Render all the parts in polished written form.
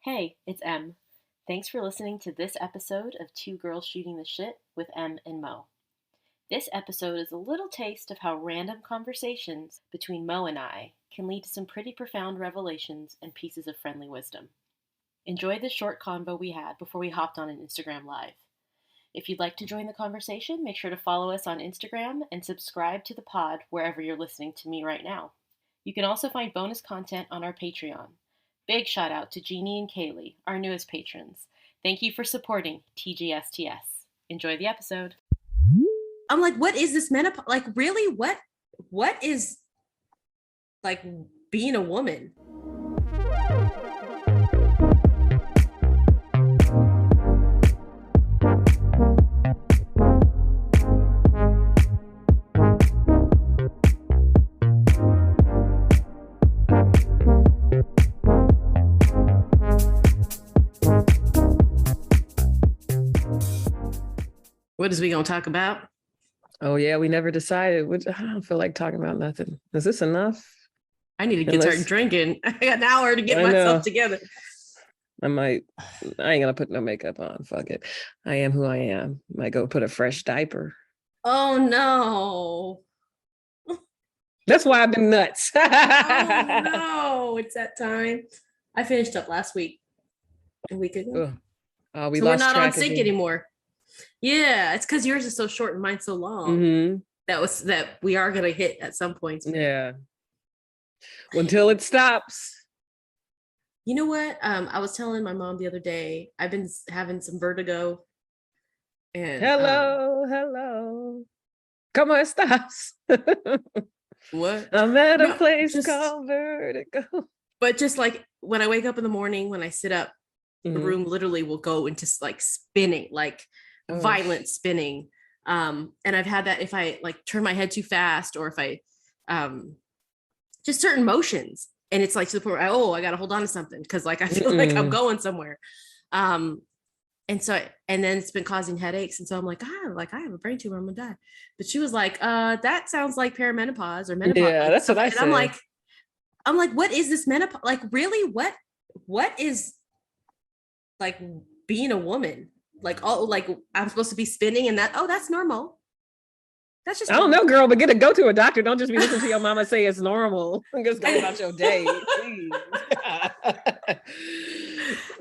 Hey, it's Em. Thanks for listening to this episode of Two Girls Shooting the Shit with Em and Mo. This episode is a little taste of how random conversations between Mo and I can lead to some pretty profound revelations and pieces of friendly wisdom. Enjoy the short convo we had before we hopped on an Instagram Live. If you'd like to join the conversation, make sure to follow us on Instagram and subscribe to the pod wherever you're listening to me right now. You can also find bonus content on our Patreon. Big shout out to Jeannie and Kaylee, our newest patrons. Thank you for supporting TGSTS. Enjoy the episode. I'm like, what is this menopause? Like, really? What is like being a woman? What is we gonna talk about? Oh yeah, we never decided. I don't feel like talking about nothing. Is this enough? I need to start drinking. I got an hour to get myself together. I ain't gonna put no makeup on. Fuck it. I am who I am. Might go put a fresh diaper. Oh no. That's why I've been nuts. Oh no, it's that time. I finished up last week. A week ago. So we're not on sync anymore. Yeah, it's because yours is so short and mine's so long. Mm-hmm. That we are gonna hit at some points. Yeah. Until it stops. You know what? I was telling my mom the other day, I've been having some vertigo. And hello. Come on, it stops. What? I'm at a place called vertigo. But just like when I wake up in the morning, when I sit up, the room literally will go into like spinning, like violent spinning. And I've had that if I like turn my head too fast, or if I just certain motions, and it's like to the point where I gotta hold on to something because like I feel like I'm going somewhere. And then it's been causing headaches, and so I'm like, I have a brain tumor, I'm gonna die. But she was like, that sounds like perimenopause or menopause. Yeah, that's what I said. I'm like, what is this menopause? Like, really, what is like being a woman? Like, oh, like I'm supposed to be spinning, and that's normal. That's just, I don't know, girl, but go to a doctor. Don't just be listening to your mama say it's normal. Just go about your day.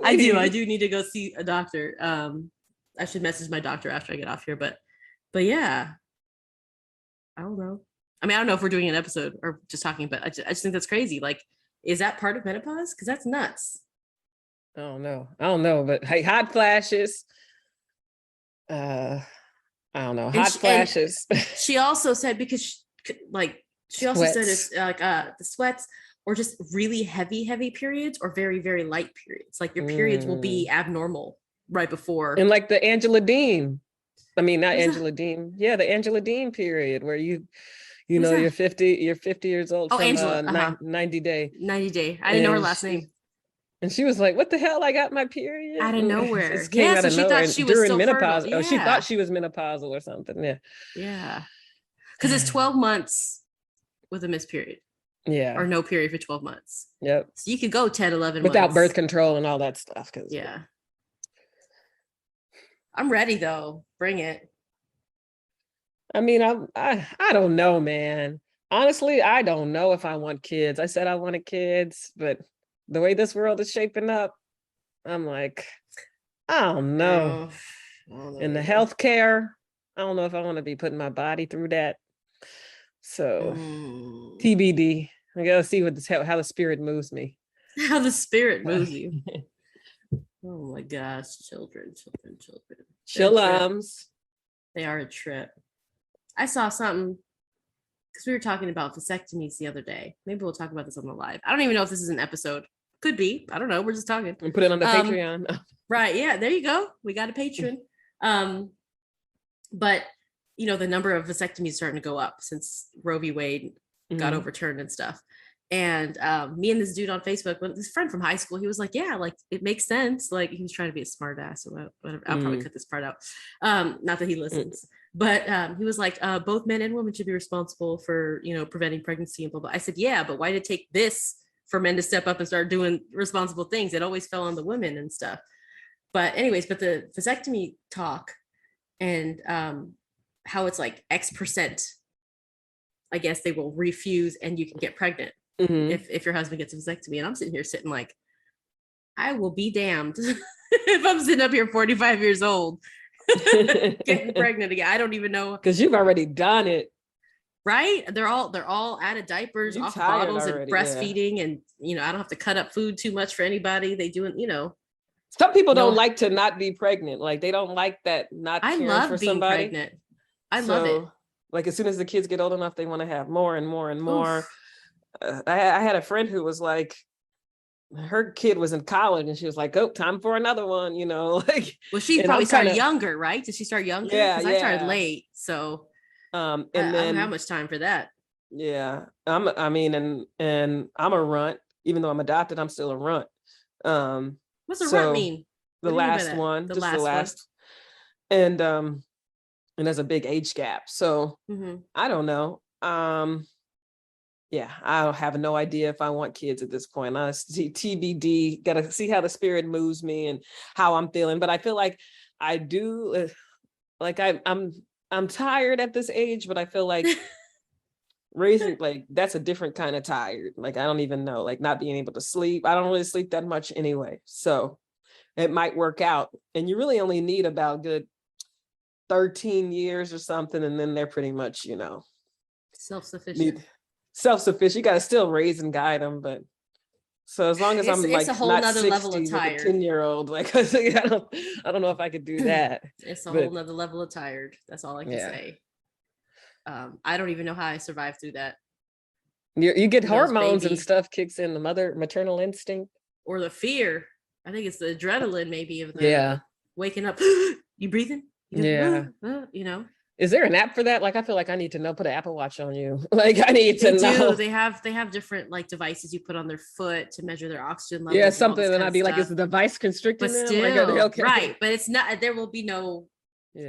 I do need to go see a doctor. I should message my doctor after I get off here, but yeah, I don't know. I mean, I don't know if we're doing an episode or just talking, but I just think that's crazy. Like, is that part of menopause? Because that's nuts. I don't know, but hey, hot flashes. I don't know, hot flashes. She also said because she also said it's like the sweats, or just really heavy periods, or very, very light periods. Like your periods will be abnormal right before. And like the Angela Dean. I mean, not Angela Dean. Yeah, the Angela Dean period where you're 50 years old. Oh, from, Angela. 90 Day. 90 Day. I didn't know her last name. And she was like, what the hell? I got my period out of nowhere. It came out of she nowhere. Thought she was during menopause. Yeah. Oh, she thought she was menopausal or something. Yeah. Yeah. Because it's 12 months with a missed period. Yeah. Or no period for 12 months. Yep. So you could go 10, 11 without months. Birth control and all that stuff. Yeah. I'm ready though. Bring it. I mean, I don't know, man. Honestly, I don't know if I want kids. I said I wanted kids, but the way this world is shaping up, I'm like, I don't know. In the healthcare, I don't know if I want to be putting my body through that. So TBD. I gotta see how the spirit moves me. How the spirit moves you. Oh my gosh, children. Chillums. They are a trip. I saw something because we were talking about vasectomies the other day. Maybe we'll talk about this on the live. I don't even know if this is an episode. Could be. I don't know. We're just talking. And put it on the Patreon. Right. Yeah. There you go. We got a patron. But the number of vasectomies starting to go up since Roe v. Wade got overturned and stuff. And me and this dude on Facebook, this friend from high school, he was like, yeah, like it makes sense. Like he was trying to be a smart ass or whatever. I'll probably cut this part out. Not that he listens, but he was like, both men and women should be responsible for, preventing pregnancy and blah, blah. I said, yeah, but why did it take this for men to step up and start doing responsible things. It always fell on the women and stuff. But anyways, but the vasectomy talk and how it's like X percent, I guess they will refuse and you can get pregnant if your husband gets a vasectomy. And I'm sitting here sitting like, I will be damned if I'm sitting up here 45 years old getting pregnant again. I don't even know, because you've already done it, right? They're all out of diapers, off bottles, and breastfeeding, and I don't have to cut up food too much for anybody. They do it, Some people don't like to not be pregnant. Like they don't like that not caring for somebody. I love being pregnant. I love it. Like as soon as the kids get old enough, they want to have more and more and more. I had a friend who was like, her kid was in college and she was like, oh, time for another one, like. Well, she probably started younger, right? Did she start younger? Yeah, because I started late, so and I then don't have much time for that. Yeah, I'm a runt. Even though I'm adopted, I'm still a runt. What's a runt mean? The last one, just the last. And there's a big age gap, so I don't know. Yeah, I have no idea if I want kids at this point. I see TBD. Got to see how the spirit moves me and how I'm feeling. But I feel like I do. Like I'm tired at this age, but I feel like raising, like, that's a different kind of tired. Like I don't even know. Like not being able to sleep. I don't really sleep that much anyway, so it might work out. And you really only need about good 13 years or something, and then they're pretty much, self-sufficient. Self-sufficient. You got to still raise and guide them, but so as long as I'm like a whole not nother 60 level of with tired. a 10-year-old, like I don't know if I could do that. It's a whole nother level of tired. That's all I can say. I don't even know how I survived through that. You get hormones and stuff kicks in, the maternal instinct or the fear. I think it's the adrenaline maybe of waking up. You breathing? Is there an app for that? Like I feel like I need to know. Put an Apple Watch on you. Like I need to know. They have different like devices you put on their foot to measure their oxygen levels. Yeah, something. And I'd be like, is the device constricting but them? Still, like, okay. Right, but it's not. There will be no.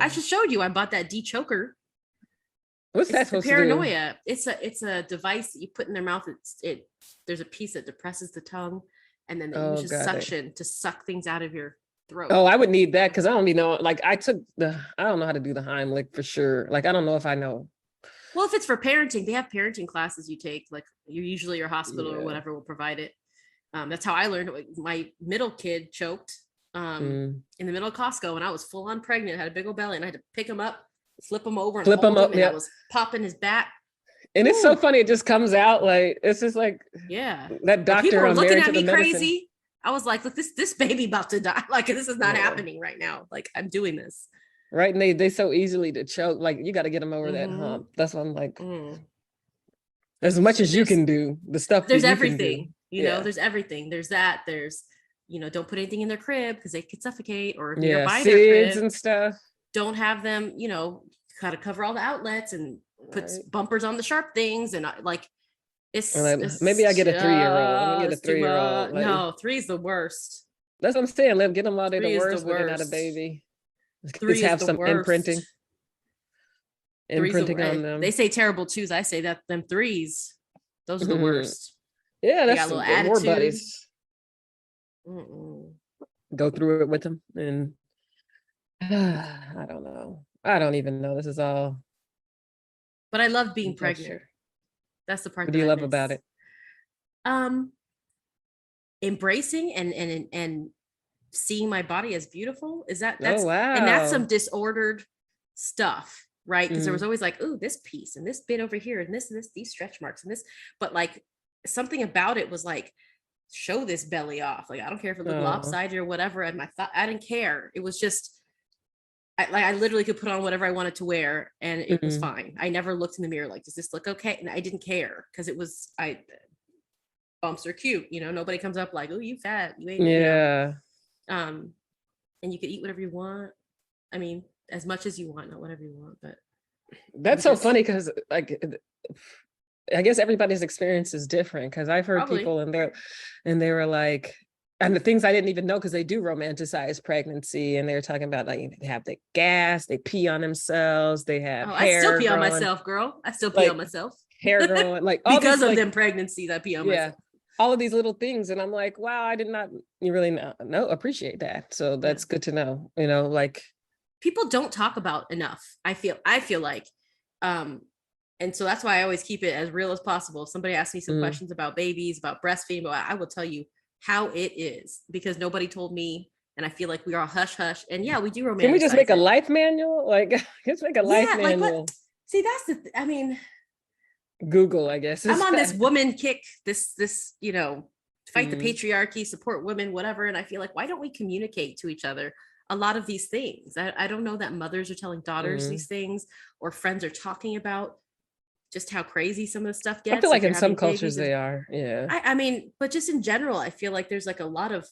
I just showed you. I bought that de-choker. What's that supposed paranoia. to do? It's a device that you put in their mouth. There's a piece that depresses the tongue, and then they use suction to suck things out of your throat. Oh, I would need that because I don't know. Like I don't know how to do the Heimlich for sure. Like I don't know if I know. Well, if it's for parenting, they have parenting classes you take. Like usually your hospital or whatever will provide it. That's how I learned it. My middle kid choked in the middle of Costco, and I was full on pregnant, had a big old belly, and I had to pick him up, flip him over, and hold him, and I was popping his back. And it's so funny, it just comes out like it's just like that doctor. People were looking at me crazy. I was like, look, this baby about to die. Like this is not happening right now. Like I'm doing this. Right. And they so easily to choke. Like you got to get them over that hump. That's what I'm like. As much as you can do, the stuff. There's everything. There's everything. There's that. There's, don't put anything in their crib because they could suffocate, or if you're by their crib and stuff. Don't have them, kind of cover all the outlets and put bumpers on the sharp things, and like it's maybe I get a 3-year-old. I'm gonna get a 3-year-old. Like, no, 3 is the worst. That's what I'm saying. Let get them while they're the worst, but they're not a baby. Just have some imprinting on them. They say terrible 2s. I say that them 3s, those are the worst. Yeah, that's got a little attitude. More buddies. Go through it with them, and I don't know. I don't even know. This is all. But I love being pregnant. That's the part. What do you love about it? Embracing and seeing my body as beautiful. That's and that's some disordered stuff, right? Because there was always like, oh, this piece and this bit over here and this these stretch marks and this, but like something about it was like, show this belly off. Like I don't care if it looked lopsided or whatever. And I didn't care. It was just. I literally could put on whatever I wanted to wear and it was fine. I never looked in the mirror like, does this look okay? And I didn't care because it was, bumps are cute. Nobody comes up like, oh, you fat. You ate. Yeah. And you could eat whatever you want. I mean, as much as you want, not whatever you want, but. That's so funny because like, I guess everybody's experience is different because I've heard people and they were like, and the things I didn't even know, because they do romanticize pregnancy, and they're talking about like they have the gas, they pee on themselves, they have hair. I still pee on myself, girl. I still pee on myself. Hair growing, like because of them pregnancies, I pee on myself. all of these little things. And I'm like, wow, I did not really appreciate that. So that's good to know, like people don't talk about enough. I feel like, and so that's why I always keep it as real as possible. If somebody asks me some questions about babies, about breastfeeding, I will tell you how it is, because nobody told me. And I feel like we are all hush hush. And yeah, we do romanticize. Can we just make a life manual? Like, let's make a life manual. Like what? See, that's I mean, Google, I guess. I'm on this woman kick, this, fight the patriarchy, support women, whatever. And I feel like, why don't we communicate to each other a lot of these things? I don't know that mothers are telling daughters these things, or friends are talking about just how crazy some of the stuff gets. I feel like in some cultures they are. Yeah. I mean, but just in general, I feel like there's like a lot of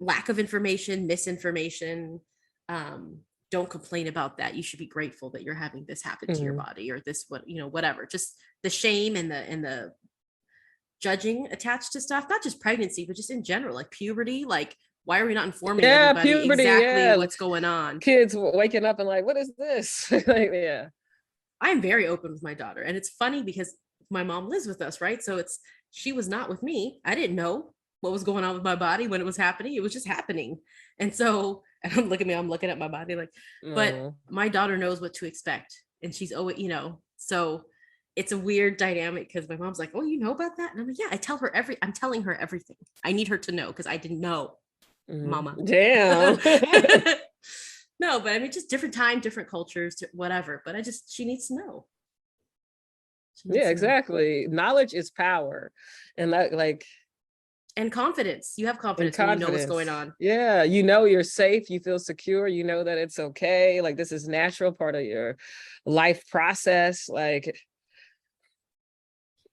lack of information, misinformation. Don't complain about that. You should be grateful that you're having this happen to your body, or this, whatever. Just the shame and the judging attached to stuff, not just pregnancy, but just in general, like puberty. Like, why are we not informing everybody puberty, exactly what's going on? Kids waking up and like, what is this? Like, yeah. I'm very open with my daughter. And it's funny because my mom lives with us, right? So she was not with me. I didn't know what was going on with my body when it was happening. It was just happening. And so, and look at me, I'm looking at my body like, but my daughter knows what to expect. And she's always, so it's a weird dynamic, because my mom's like, oh, you know about that? And I'm like, yeah, I'm telling her everything. I need her to know, because I didn't know, mama. Damn. No, but I mean, just different time, different cultures, whatever. But she needs to know. Yeah, exactly. Knowledge is power. And that, like, and confidence. You have confidence when you know what's going on. Yeah, you're safe, you feel secure, you know that it's okay. Like, this is natural, part of your life process. Like,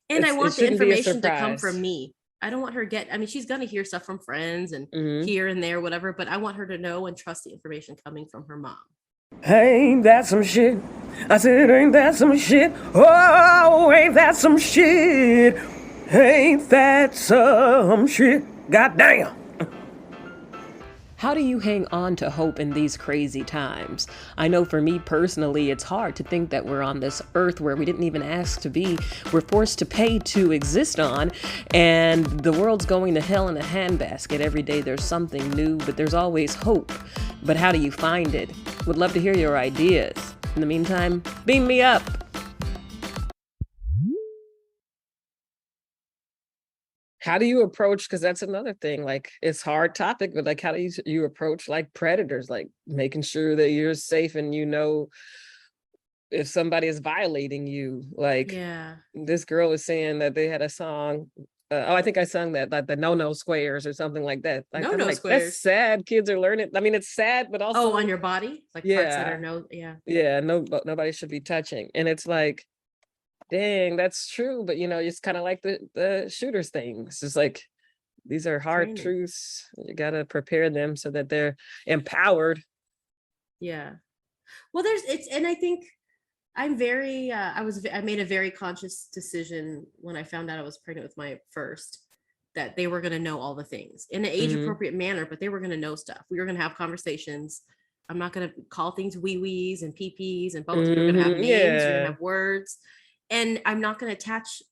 and I want the information to come from me. I don't want her she's going to hear stuff from friends and here and there, whatever, but I want her to know and trust the information coming from her mom. Ain't that some shit? I said, ain't that some shit? Oh, ain't that some shit? Ain't that some shit? Goddamn. How do you hang on to hope in these crazy times? I know for me personally, it's hard to think that we're on this earth where we didn't even ask to be. We're forced to pay to exist on, and the world's going to hell in a handbasket. Every day there's something new, but there's always hope. But how do you find it? Would love to hear your ideas. In the meantime, beam me up. How do you approach, because that's another thing, like, it's hard topic, but like, how do you approach like predators, like making sure that you're safe and if somebody is violating you? Like, this girl was saying that they had a song, I think I sung that, like the no squares or something like that. Like, no squares. That's sad. Kids are learning. I mean, it's sad, but also on your body, like parts that are nobody should be touching. And it's like, dang, that's true. But it's kind of like the shooters thing. It's just like, these are hard truths. You got to prepare them so that they're empowered. Yeah. Well, and I think I'm very, I made a very conscious decision when I found out I was pregnant with my first, that they were going to know all the things in an age appropriate manner, but they were going to know stuff. We were going to have conversations. I'm not going to call things wee-wees and pee-pees and bones. We're going to have names. We're going to have words. And I'm not going to attach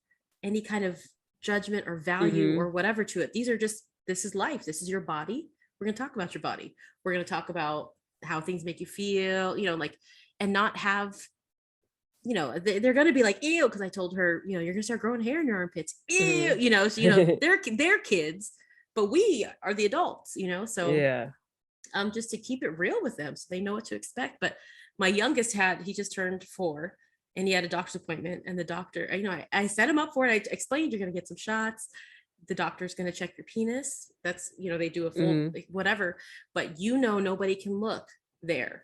any kind of judgment or value or whatever to it. This is life. This is your body. We're going to talk about your body. We're going to talk about how things make you feel, and not have, they're going to be like, ew, because I told her, you're going to start growing hair in your armpits. Ew, so, they're kids, but we are the adults, so just to keep it real with them so they know what to expect. But my youngest he just turned 4. And he had a doctor's appointment, and the doctor, I set him up for it. I explained, you're going to get some shots. The doctor's going to check your penis. That's, they do a full whatever, but nobody can look there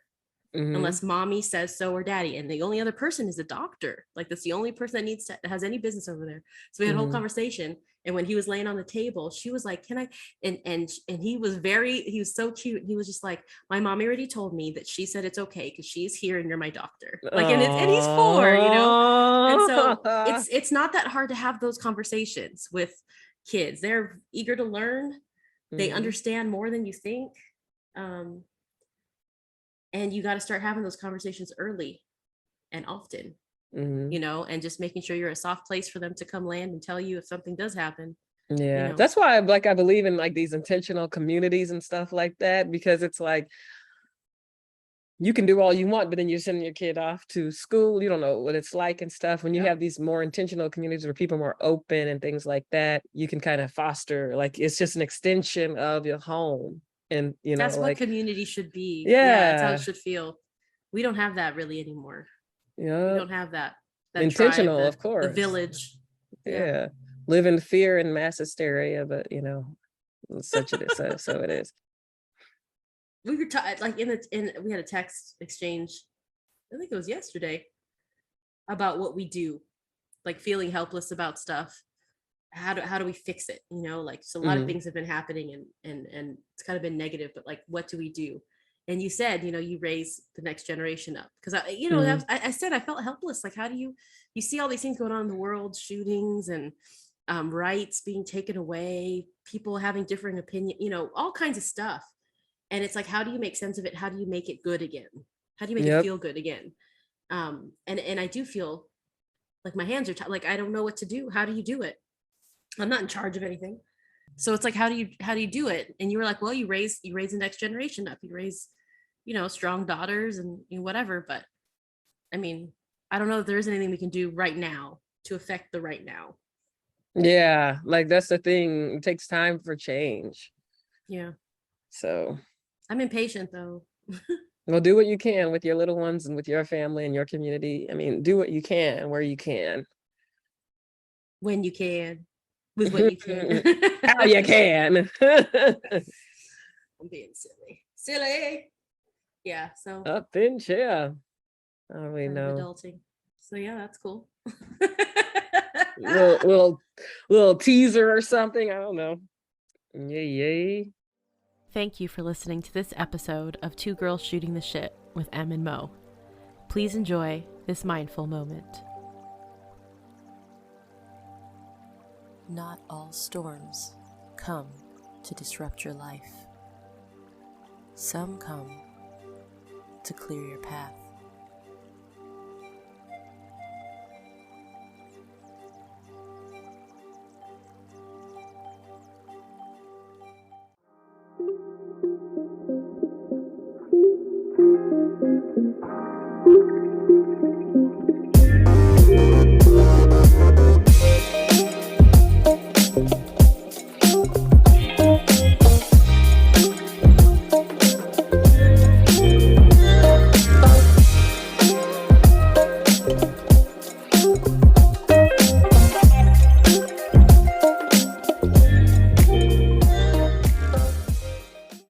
unless mommy says so or daddy. And the only other person is the doctor. Like, that's the only person that has any business over there. So we had a whole conversation. And when he was laying on the table, she was like, can I, and he was so cute. He was just like, my mommy already told me that she said it's okay because she's here and you're my doctor. Like, and he's 4, and so it's not that hard to have those conversations with kids. They're eager to learn. They understand more than you think. And you got to start having those conversations early and often. And just making sure you're a soft place for them to come land and tell you if something does happen. Yeah, that's why I believe in like these intentional communities and stuff like that, because it's like you can do all you want, but then you're sending your kid off to school. You don't know what it's like and stuff. When you have these more intentional communities where people are more open and things like that, you can kind of foster, like, it's just an extension of your home. And, that's like, what community should be. yeah, That's how it should feel. We don't have that really anymore. We don't have that intentional, tribe, of course. the village. Yeah. Live in fear and mass hysteria, but such it is. So it is. We were like we had a text exchange, I think it was yesterday, about what we do, like feeling helpless about stuff. How do we fix it? Like, so a lot of things have been happening and it's kind of been negative, but like, what do we do? And you said, you raise the next generation up, because I said I felt helpless. Like, how do you see all these things going on in the world, shootings and rights being taken away, people having differing opinion, all kinds of stuff. And it's like, how do you make sense of it? How do you make it good again? How do you make it feel good again? And I do feel like my hands are tied. Like, I don't know what to do. How do you do it? I'm not in charge of anything. So it's like, how do you do it? And you were like, well, you raise the next generation up. You raise, strong daughters and whatever. But I mean, I don't know if there is anything we can do right now to affect the right now. Yeah, like that's the thing. It takes time for change. Yeah. So I'm impatient though. Well, do what you can with your little ones and with your family and your community. I mean, do what you can where you can. When you can. With what you can. How you can. I'm being silly. Yeah, so up in chair. I don't really know. Adulting. So yeah, that's cool. little teaser or something. I don't know. Yay. Thank you for listening to this episode of Two Girls Shooting the Shit with Em and Mo. Please enjoy this mindful moment. Not all storms come to disrupt your life. Some come to clear your path.